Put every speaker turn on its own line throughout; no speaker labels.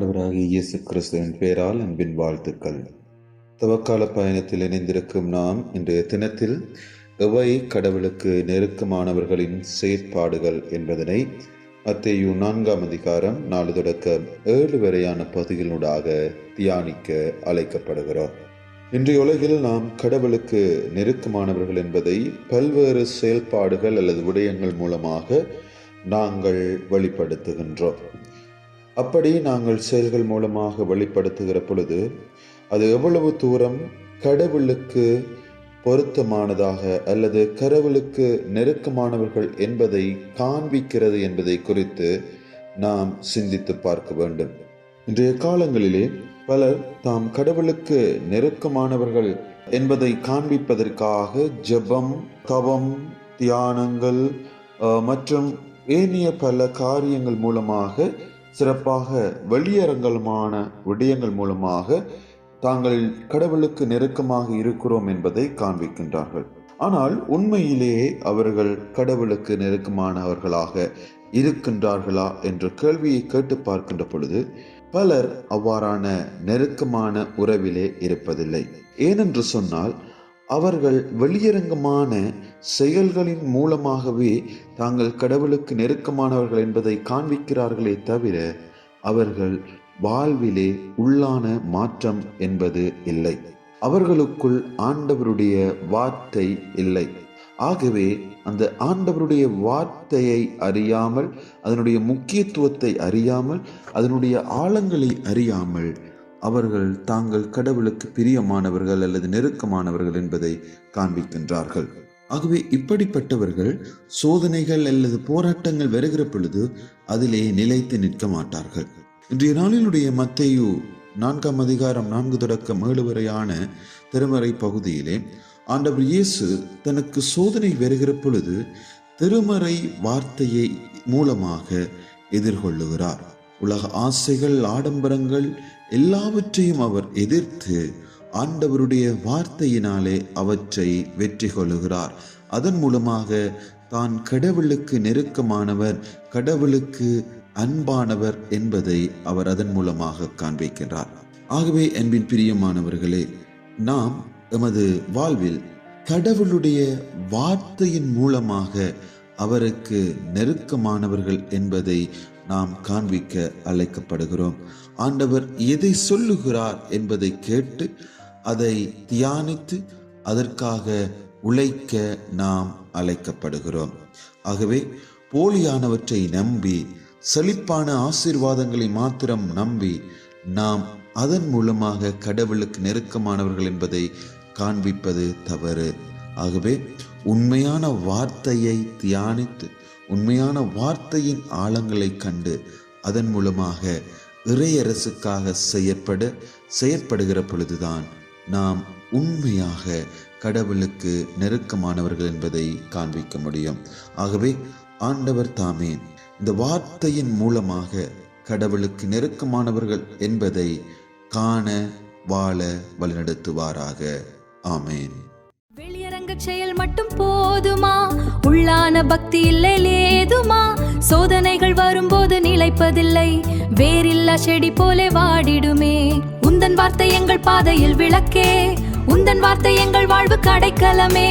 ஆண்டவராகிய இயேசு கிறிஸ்துவின் பெயரால் அன்பின் வாழ்த்துக்கள். தவக்கால பயணத்தில் இணைந்திருக்கும் நாம் இன்றைய தினத்தில் எவை கடவுளுக்கு நெருக்கமானவர்களின் செயற்பாடுகள் என்பதனை மத்தேயு 4ஆம் அதிகாரம் 4 தொடக்கம் 7 வரையான பகுதிகளூடாக தியானிக்க அழைக்கப்படுகிறோம். இன்றைய உலகில் நாம் கடவுளுக்கு நெருக்கமானவர்கள் என்பதை பல்வேறு செயல்பாடுகள் அல்லது விடயங்கள் மூலமாக நாங்கள் வெளிப்படுத்துகின்றோம். அப்படி நாங்கள் செயல்கள் மூலமாக வெளிப்படுத்துகிற பொழுது அது எவ்வளவு தூரம் கடவுளுக்கு பொருத்தமானதாக அல்லது கடவுளுக்கு நெருக்கமானவர்கள் என்பதை காண்பிக்கிறது என்பதை குறித்து நாம் சிந்தித்து பார்க்க வேண்டும். இன்றைய காலங்களிலே பலர் தாம் கடவுளுக்கு நெருக்கமானவர்கள் என்பதை காண்பிப்பதற்காக ஜெபம், தவம், தியானங்கள் மற்றும் ஏனைய பல காரியங்கள் மூலமாக சிறப்பாக வெளியரங்கமான விடயங்கள் மூலமாக தாங்கள் கடவுளுக்கு நெருக்கமாக இருக்கிறோம் என்பதை காண்பிக்கின்றார்கள். ஆனால் உண்மையிலேயே அவர்கள் கடவுளுக்கு நெருக்கமானவர்களாக இருக்கின்றார்களா என்ற கேள்வியை கேட்டு பார்க்கின்ற பொழுது பலர் அவ்வாறான நெருக்கமான உறவிலே இருப்பதில்லை. ஏனென்று சொன்னால் அவர்கள் வெளியரங்கமான செயல்களின் மூலமாகவே தாங்கள் கடவுளுக்கு நெருக்கமானவர்கள் என்பதை காண்பிக்கிறார்களே தவிர அவர்கள் வாழ்விலே உள்ளான மாற்றம் என்பது இல்லை. அவர்களுக்குள் ஆண்டவருடைய வார்த்தை இல்லை. ஆகவே அந்த ஆண்டவருடைய வார்த்தையை அறியாமல், அதனுடைய முக்கியத்துவத்தை அறியாமல், அதனுடைய ஆழங்களை அறியாமல் அவர்கள் தாங்கள் கடவுளுக்கு பிரியமானவர்கள் அல்லது நெருக்கமானவர்கள் என்பதை காண்பிக்கின்றார்கள். ஆகவே இப்படிப்பட்டவர்கள் சோதனைகள் அல்லது போராட்டங்கள் வருகிற பொழுது அதிலே நிலைத்து நிற்க மாட்டார்கள். இன்றைய நாளினுடைய மத்தேயு 4ஆம் அதிகாரம் 4 தொடக்கம் 7 வரையான திருமறை பகுதியிலே ஆண்டவர் இயேசு தனக்கு சோதனை வருகிற பொழுது திருமறை வார்த்தையை மூலமாக எதிர்கொள்ளுகிறார். உலக ஆசைகள், ஆடம்பரங்கள் எல்லாவற்றையும் அவர் எதிர்த்து ஆண்டவருடைய வார்த்தையினாலே அவற்றை வெற்றி கொள்ளுகிறார். அதன் மூலமாக தான் கடவுளுக்கு நெருக்கமானவர், கடவுளுக்கு அன்பானவர் என்பதை அவர் அதன் மூலமாக காண்பிக்கின்றார். ஆகவே அன்பின் பிரியமானவர்களே, நாம் எமது வாழ்வில் கடவுளுடைய வார்த்தையின் மூலமாக அவருக்கு நெருக்கமானவர்கள் என்பதை நாம் காண்பிக்க அழைக்கப்படுகிறோம். ஆண்டவர் எதை சொல்லுகிறார் என்பதை கேட்டு அதை தியானித்து அதற்காக உழைக்க நாம் அழைக்கப்படுகிறோம். ஆகவே போலியானவற்றை நம்பி, செழிப்பான ஆசீர்வாதங்களை மாத்திரம் நம்பி நாம் அதன் மூலமாக கடவுளுக்கு நெருக்கமானவர்கள் என்பதை காண்பிப்பது தவறு. ஆகவே உண்மையான வார்த்தையை தியானித்து, உண்மையான வார்த்தையின் ஆழங்களை கண்டு அதன் மூலமாக இறையரசுக்காக செயற்படுகிற பொழுதுதான் நாம் உண்மையாக கடவுளுக்கு நெருக்கமானவர்கள் என்பதை காண்பிக்க முடியும். ஆகவே ஆண்டவர் தாமே இந்த வார்த்தையின் மூலமாக கடவுளுக்கு நெருக்கமானவர்கள் என்பதை காண, வாழ வழிநடத்துவாராக. ஆமேன்.
வெளியரங்க செயல் மட்டும் போதுமா? உள்ளான பக்தி இல்லை லேதுமா? சோதனைகள் வரும்போது நிலைப்பதில்லை, வேறில்லா செடி போலே வாடிடுமே. உந்தன் வார்த்தை எங்கள் பாதையில் விளக்கே, உந்தன் வார்த்தை எங்கள் வாழ்வு கடைக்கலமே.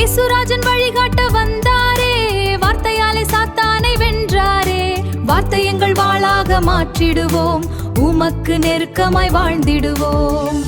ஏசுராஜன் வழிகாட்ட வந்தாரே, வார்த்தையாலே சாத்தானை வென்றாரே. வார்த்தை எங்கள் வாளாக மாற்றிடுவோம், உமக்கு நெருக்கமாய் வாழ்ந்திடுவோம்.